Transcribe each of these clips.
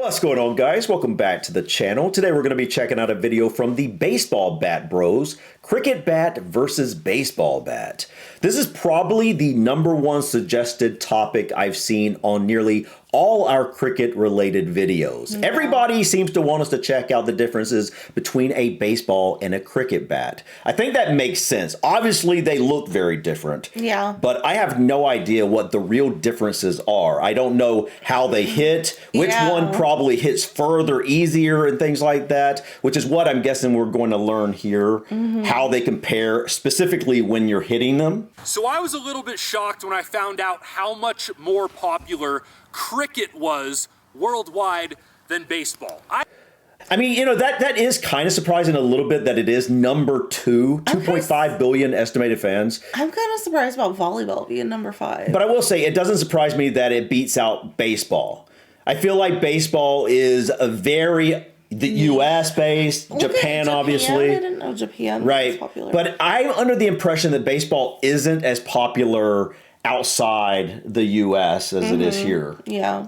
What's going on, guys? Welcome back to the channel. Today we're going to be checking out a video from the Baseball Bat Bros, cricket bat versus baseball bat. This is probably the #1 suggested topic I've seen on nearly all our cricket related videos. Yeah. Everybody seems to want us to check out the differences between a baseball and a cricket bat. I think that makes sense. Obviously they look very different. Yeah. But I have no idea what the real differences are. I don't know how they hit, which one probably hits further, easier, and things like that, which is what I'm guessing we're going to learn here, how they compare specifically when you're hitting them. So I was a little bit shocked when I found out how much more popular cricket was worldwide than baseball. I mean, you know, that is kind of surprising a little bit that it is #2, 2.5 billion estimated fans. I'm kind of surprised about volleyball being #5. But I will say, it doesn't surprise me that it beats out baseball. I feel like baseball is a very US based, Japan obviously. I didn't know Japan was popular. But I'm under the impression that baseball isn't as popular outside the US as it is here. Yeah.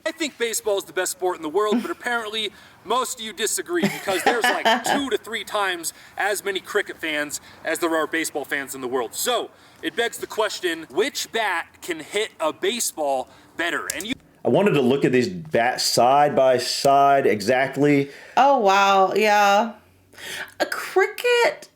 I think baseball is the best sport in the world, but apparently most of you disagree because there's like 2 to 3 times as many cricket fans as there are baseball fans in the world. So it begs the question, which bat can hit a baseball better? And I wanted to look at these bats side by side exactly. Oh, wow. Yeah. A cricket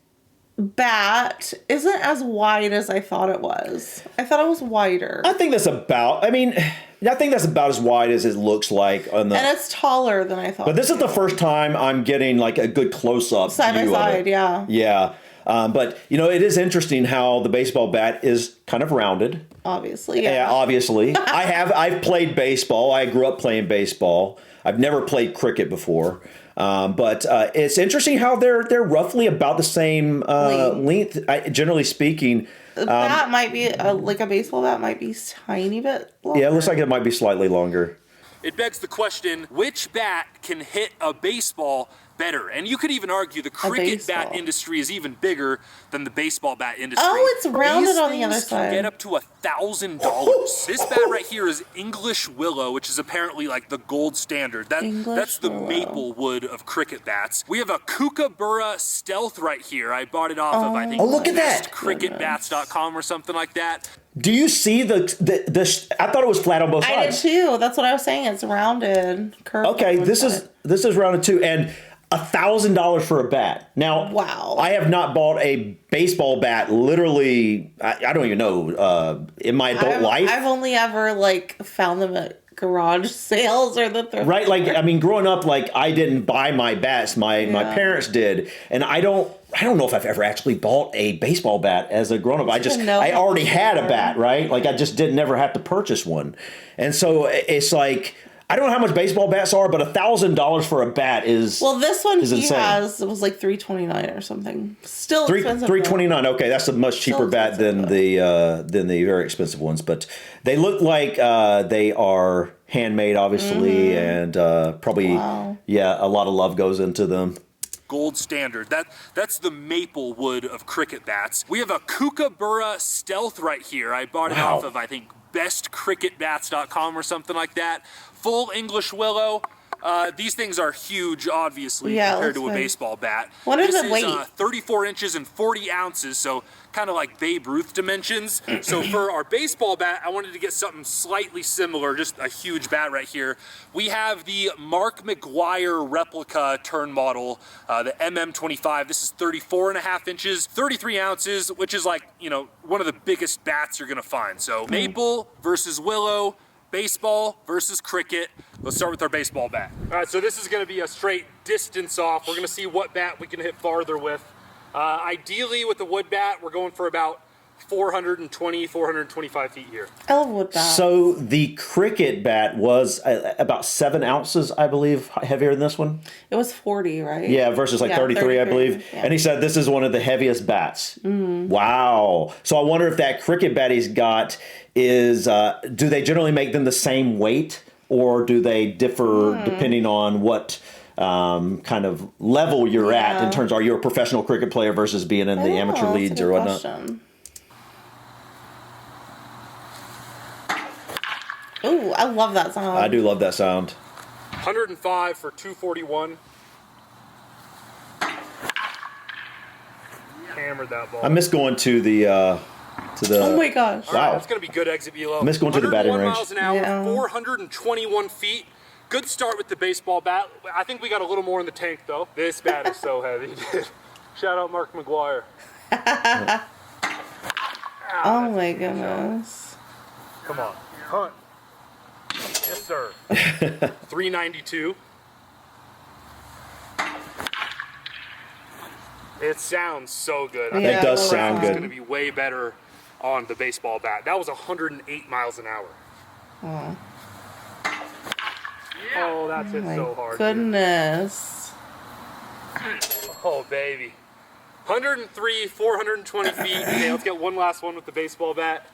bat isn't as wide as I thought it was. I thought it was wider. I think that's about, I think that's about as wide as it looks like on the. And it's taller than I thought. But this is the first time I'm getting like a good close-up side by side, yeah. Yeah. But, you know, it is interesting how the baseball bat is kind of rounded. Obviously, yeah. Obviously. I've played baseball. I grew up playing baseball. I've never played cricket before. But it's interesting how they're roughly about the same length, generally speaking. The bat might be, like a baseball bat might be tiny bit longer. Yeah, it looks like it might be slightly longer. it begs the question, which bat can hit a baseball better? And you could even argue the cricket bat industry is even bigger than the baseball bat industry. Oh, it's rounded on the other side. Get up to $1,000. This bat right here is English willow, which is apparently like the gold standard. That's the maple wood of cricket bats. We have a Kookaburra Stealth right here. I bought it off of, I think, look at that. cricketbats.com or something like that. Do you see the I thought it was flat on both sides. I did too. That's what I was saying. It's rounded, curved. Okay, this is rounded too, and $1,000 for a bat. Now, wow. I have not bought a baseball bat. Literally, I don't even know in my adult life. I've only ever like found them at garage sales or the thrift right. Like, I mean, growing up, like I didn't buy my bats. My parents did, and I don't know if I've ever actually bought a baseball bat as a grown up. I already had a bat, right? Like I just never have to purchase one, and so it's like. I don't know how much baseball bats are, but $1,000 for a bat is this one is insane. Has it was like $329 or something. Still expensive. $329. Okay, that's a much cheaper bat than the very expensive ones. But they look like they are handmade, obviously, and probably a lot of love goes into them. Gold standard. That's the maple wood of cricket bats. We have a Kookaburra Stealth right here. I bought it off of, I think, bestcricketbats.com or something like that. Full English willow. These things are huge, obviously, compared to a baseball bat. What is the weight? This is 34 inches and 40 ounces, so kind of like Babe Ruth dimensions. So for our baseball bat, I wanted to get something slightly similar, just a huge bat right here. We have the Mark McGuire replica turn model, the MM25. This is 34.5 inches, 33 ounces, which is like, you know, one of the biggest bats you're gonna find. So maple versus willow, baseball versus cricket. Let's start with our baseball bat. All right, so this is gonna be a straight distance off. We're gonna see what bat we can hit farther with. Ideally with the wood bat, we're going for about 420, 425 feet here. I love wood bat. So the cricket bat was about 7 ounces, I believe, heavier than this one. It was 40, right? Yeah, versus like 33, I believe. Yeah. And he said this is one of the heaviest bats. Wow. So I wonder if that cricket bat he's got is, do they generally make them the same weight, or do they differ depending on what kind of level you're at in terms of, are you a professional cricket player versus being in the amateur leagues or whatnot? Oh, I love that sound. I do love that sound. 105 for 241. Hammered that ball. I miss going to the Oh my gosh. All right, wow. that's going to be good exit velo. I miss going to the batting 101 range. miles an hour, Yeah. 421 feet. Good start with the baseball bat. I think we got a little more in the tank, though. This bat is so heavy. Shout out Mark McGuire. Oh my goodness. Come on. Hunt. Yes, sir. 392. It sounds so good. I Yeah, think it does the sound ground is good. going to be way better on the baseball bat. That was 108 miles an hour. Oh, that's hit My so hard. dude. goodness. Oh, baby. 103, 420 feet. Okay, let's get one last one with the baseball bat.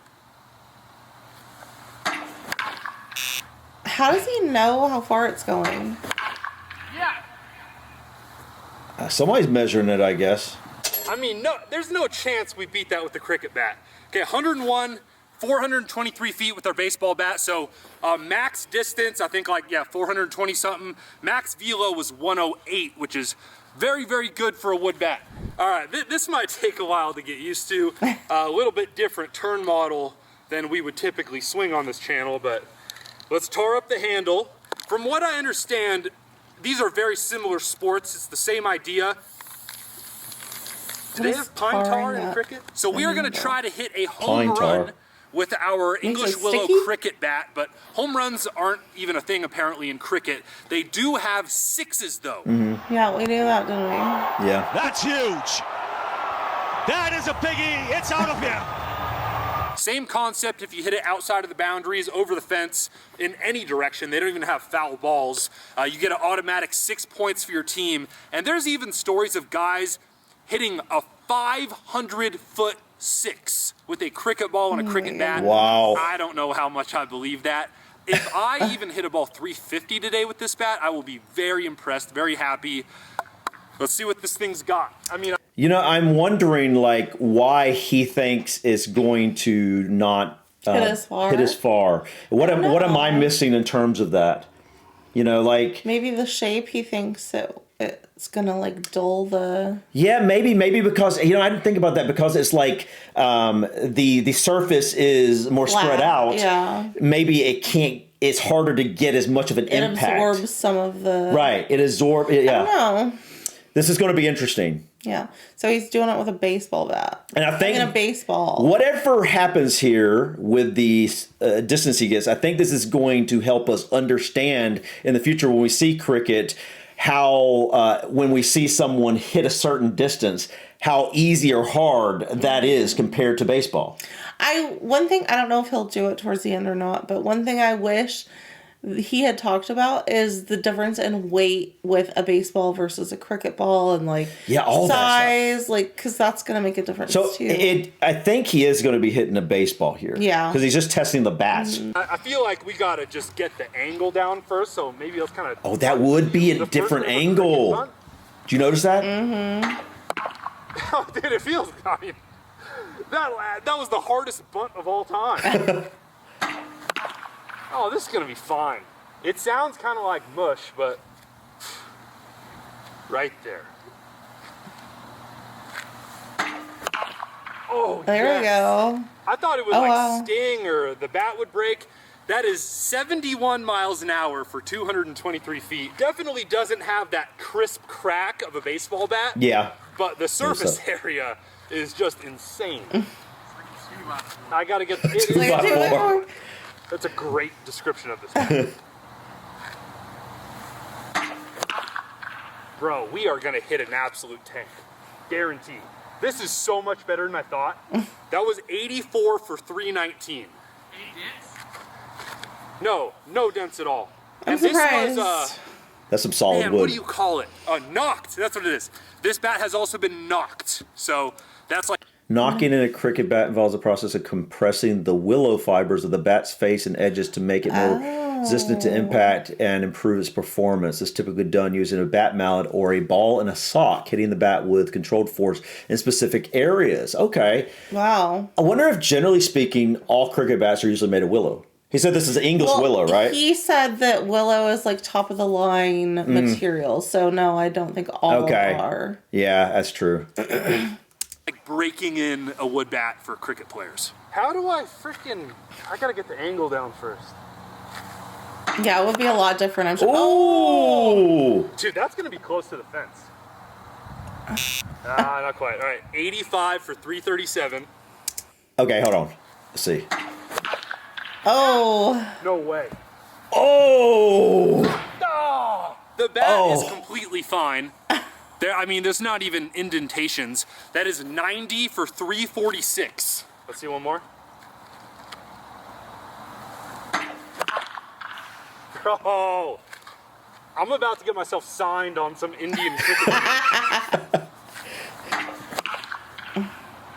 How does he know how far it's going? Somebody's measuring it, I guess. I mean, no, there's no chance we beat that with the cricket bat. Okay, 101, 423 feet with our baseball bat. So max distance, I think 420 something. Max velo was 108, which is very, very good for a wood bat. All right, this might take a while to get used to. A little bit different turn model than we would typically swing on this channel, but let's tar up the handle. From what I understand, these are very similar sports. It's the same idea. Do they have pine tar in cricket? So we are going to try to hit a home Pine tar. run with our English it willow sticky? cricket bat, but home runs aren't even a thing apparently in cricket. They do have sixes though. Yeah, we knew that, didn't we? Yeah. That's huge. That is a biggie. It's out of here. Same concept if you hit it outside of the boundaries, over the fence, in any direction. They don't even have foul balls. You get an automatic 6 points for your team. And there's even stories of guys hitting a 500-foot six with a cricket ball and a cricket bat. Wow. I don't know how much I believe that. If I even hit a ball 350 today with this bat, I will be very impressed, very happy. Let's see what this thing's got. I mean, You know, I'm wondering why he thinks it's going to not Hit as far? Hit as far. What am I missing in terms of that? You know, Maybe the shape, he thinks it's gonna dull the. yeah, maybe because I didn't think about that because it's the surface is more spread Flat, out. yeah. Maybe it can't. It's harder to get as much of an It impact. absorbs some of the. Right. It absorbs. Yeah. No. This is going to be interesting. Yeah. So he's doing it with a baseball bat. And I think a baseball. whatever happens here with the distance he gets, I think this is going to help us understand in the future when we see cricket how when we see someone hit a certain distance, how easy or hard that is compared to baseball. One thing, I don't know if he'll do it towards the end or not, but one thing I wish he had talked about is the difference in weight with a baseball versus a cricket ball and all that size, because that's going to make a difference So too. I think he is going to be hitting a baseball here. Yeah. Because he's just testing the bats. I feel like we gotta just get the angle down first, so maybe let's kind of. Oh, that would be a different angle. Did you notice that? Oh, dude, it feels. I mean, that was the hardest bunt of all time. Oh, this is gonna be fine. It sounds kind of like mush, but right there. Oh, There we go. I thought it would wow. sting or the bat would break. That is 71 miles an hour for 223 feet. Definitely doesn't have that crisp crack of a baseball bat. Yeah. But the surface area is just insane. I gotta get the. Two by four. That's a great description of this bat. Bro, we are gonna hit an absolute tank. Guaranteed. This is so much better than I thought. That was 84 for 319. Any dents? No dents at all. I'm and this surprised. was That's some solid man, wood. what do you call it? Knocked. That's what it is. This bat has also been knocked. So that's like Knocking in a cricket bat involves the process of compressing the willow fibers of the bat's face and edges to make it more resistant to impact and improve its performance. It's typically done using a bat mallet or a ball and a sock, hitting the bat with controlled force in specific areas. Okay. Wow. I wonder if, generally speaking, all cricket bats are usually made of willow. He said this is English willow, right? He said that willow is like top of the line material. So no, I don't think all are. Yeah, that's true. Like breaking in a wood bat for cricket players. How do I gotta get the angle down first. Yeah, it would be a lot different, I'm sure. Oh! Dude, that's gonna be close to the fence. Not quite. All right. 85 for 337. Okay, hold on. Let's see. Oh. No way. Oh! The bat is completely fine. There's not even indentations. That is 90 for 346. Let's see one more. Bro, I'm about to get myself signed on some Indian cricket.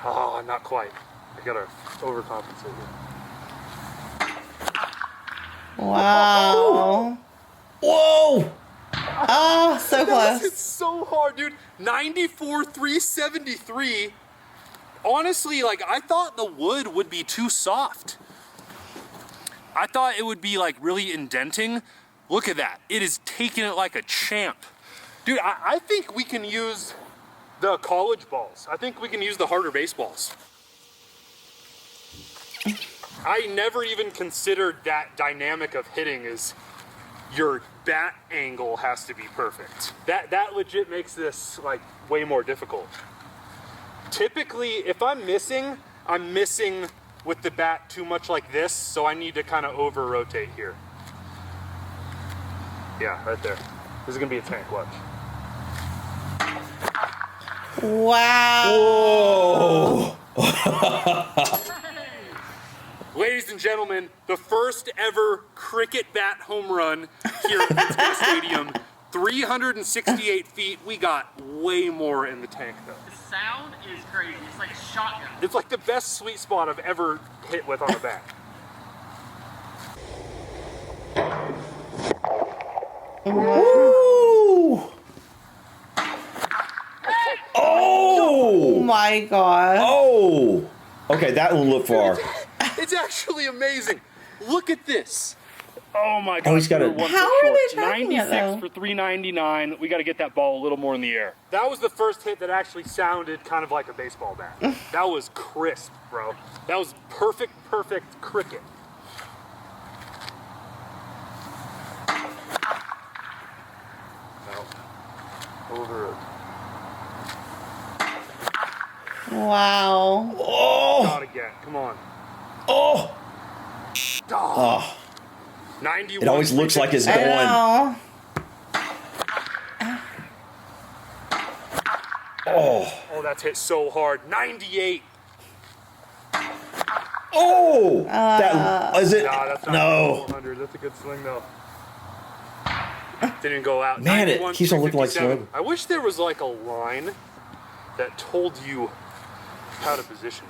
Oh, not quite. I gotta overcompensate here. Wow. Whoa! Oh, so close. It's so hard, dude. 94 373. Honestly, I thought the wood would be too soft. I thought it would be really indenting. Look at that. It is taking it like a champ. Dude, I think we can use the college balls. I think we can use the harder baseballs. I never even considered that dynamic of hitting is your bat angle has to be perfect. That legit makes this way more difficult. Typically, if I'm missing with the bat too much like this, so I need to kind of over rotate here. Yeah, right there. This is gonna be a tank, watch. Wow. Whoa! Ladies and gentlemen, the first ever cricket bat home run here at Pittsburgh Stadium. 368 feet. We got way more in the tank though. The sound is crazy. It's like shotgun. It's like the best sweet spot I've ever hit with on a bat. Woo! Oh my God. Oh! Okay, that one looked far. It's actually amazing. Look at this. Oh my God. He's got it. How are they tracking it, 96 though? for 399. We got to get that ball a little more in the air. That was the first hit that actually sounded kind of like a baseball bat. That was crisp, bro. That was perfect cricket. No. Over it. Wow. Oh! Shot again. Come on. Oh! Oh. 91. It always looks like it's I going. know. Oh! Oh, that's hit so hard. 98. Oh! That is it? Nah, that's not No. 400. That's a good swing though. Didn't go out. Man, it 91, keeps on looking like 357. slow. I wish there was a line that told you how to position.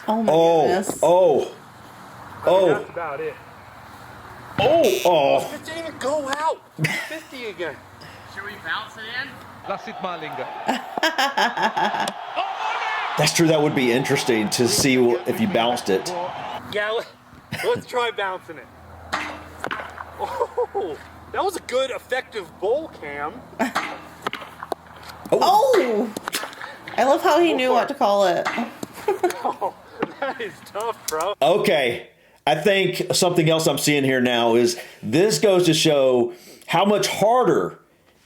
Oh my Oh! goodness. Oh! I mean, Oh! that's about it. Oh! Oh! It didn't even go out. 50 again. Should we bounce it in? Lass it mal ligga. That's true. That would be interesting to see if you bounced it. Yeah, let's try bouncing it. Oh, that was a good, effective bowl cam. Oh! I love how he knew what to call it. Oh, that is tough, bro. Okay. I think something else I'm seeing here now is this goes to show how much harder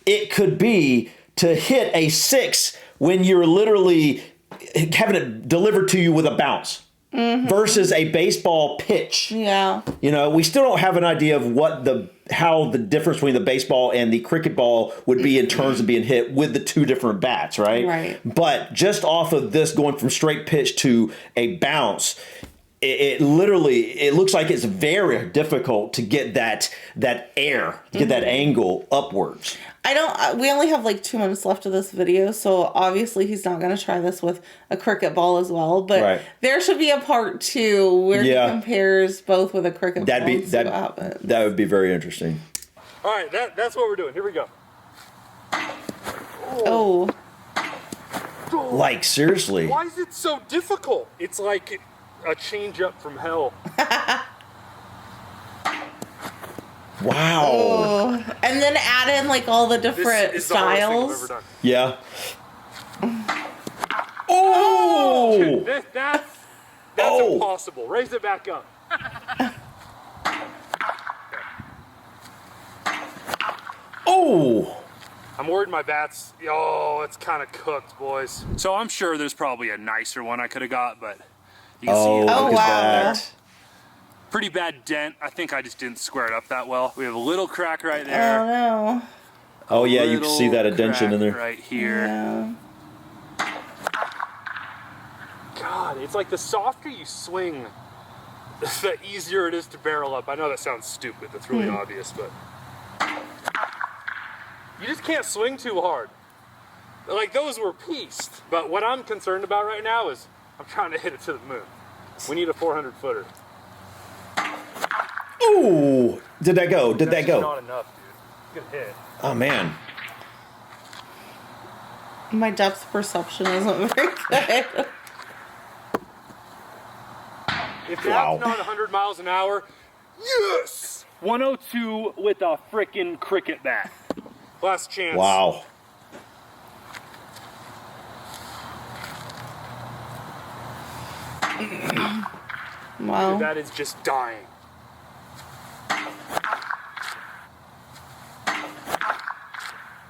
it could be to hit a 6 when you're literally having it delivered to you with a bounce versus a baseball pitch. Yeah. You know, we still don't have an idea of how the difference between the baseball and the cricket ball would be in terms of being hit with the two different bats, right? Right. But just off of this going from straight pitch to a bounce, it literally looks like it's very difficult to get that air, to get that angle upwards. We only have 2 minutes left of this video, so obviously he's not going to try this with a cricket ball as well, but Right. there should be a part 2 where Yeah. he compares both with a cricket ball and see what happens. That would be very interesting. All right, that's what we're doing. Here we go. Oh. Like, seriously. Why is it so difficult? It's like a change up from hell. Wow. Oh. And then add in like all the different This is the hardest thing I've ever styles. done. Yeah. Oh! Dude, that's Oh. impossible. Raise it back up. Oh! I'm worried my bat's, it's kind of cooked, boys. So I'm sure there's probably a nicer one I could have got, but you can Oh, see look Oh, at wow. that. pretty bad dent. I think I just didn't square it up that well. We have a little crack right Oh there. no. Oh, yeah, you can see that Little indention in crack there. right here. Yeah. God, it's like the softer you swing, the easier it is to barrel up. I know that sounds stupid. That's really obvious, but you just can't swing too hard. Like, those were pieced. But what I'm concerned about right now is I'm trying to hit it to the moon. We need a 400-footer. Ooh! Did that go? Did that That's just go? not enough, dude. Good hit. Oh, man. My depth perception isn't very good. If that's Wow. not 100 miles an hour, yes! 102 with a frickin' cricket bat. Last chance. Wow. Wow. That is just dying.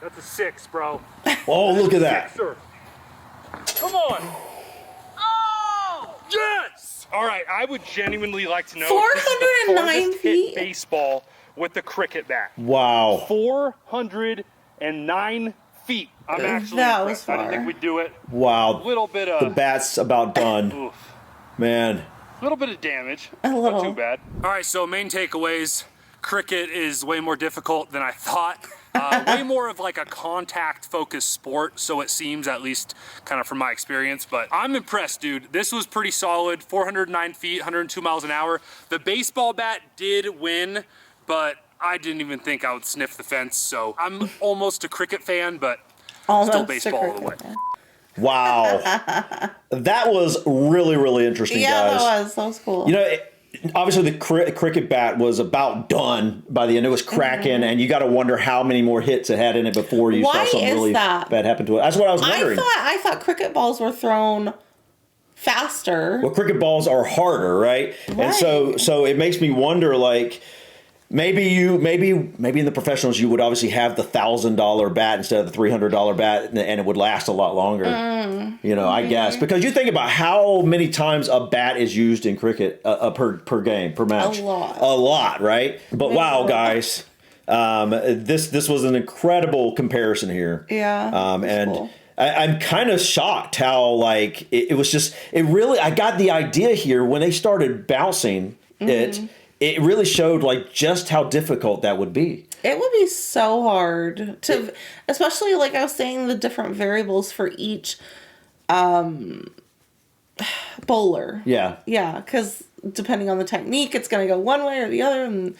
That's a 6, bro. Oh, look at that. Sixer. Come on. Oh! Yes! All right, I would genuinely like to know if this is the 409 farthest feet. hit baseball with the cricket bat. Wow. 409 feet. I'm actually That was impressed. I didn't far. think we'd do it. A Wow. little bit The of bat's about done. oof. Man. A little bit of damage. A little. Not too bad. All right, so main takeaways. Cricket is way more difficult than I thought. Way more of like a contact-focused sport, so it seems, at least kind of from my experience. But I'm impressed, dude. This was pretty solid. 409 feet, 102 miles an hour. The baseball bat did win, but I didn't even think I would sniff the fence. So I'm almost a cricket fan, but Almost still a baseball all the way. cricket fan. Wow. That was really, really interesting, Yeah, guys. that was cool. You know, obviously the cricket bat was about done by the end. It was cracking, and you got to wonder how many more hits it had in it before you Why saw something is really that? bad happen to it. That's what I was wondering. I thought cricket balls were thrown faster. Well, cricket balls are harder, right? And so it makes me wonder, like, maybe in the professionals you would obviously have the $1,000 bat instead of the $300 bat, and it would last a lot longer. You know, I guess, because you think about how many times a bat is used in cricket per game, per match. A lot. A lot, right? But wow, guys, this was an incredible comparison here. Yeah, and. cool. I'm kind of shocked how, like, it was just, it really, I got the idea here when they started bouncing it really showed, like, just how difficult that would be. It would be so hard to, especially like I was saying, the different variables for each bowler. Yeah. Yeah, because depending on the technique, it's going to go one way or the other. And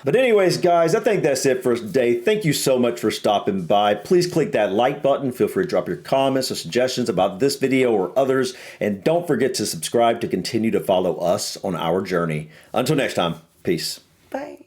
But anyways, guys, I think that's it for today. Thank you so much for stopping by. Please click that like button. Feel free to drop your comments or suggestions about this video or others. And don't forget to subscribe to continue to follow us on our journey. Until next time, peace. bye.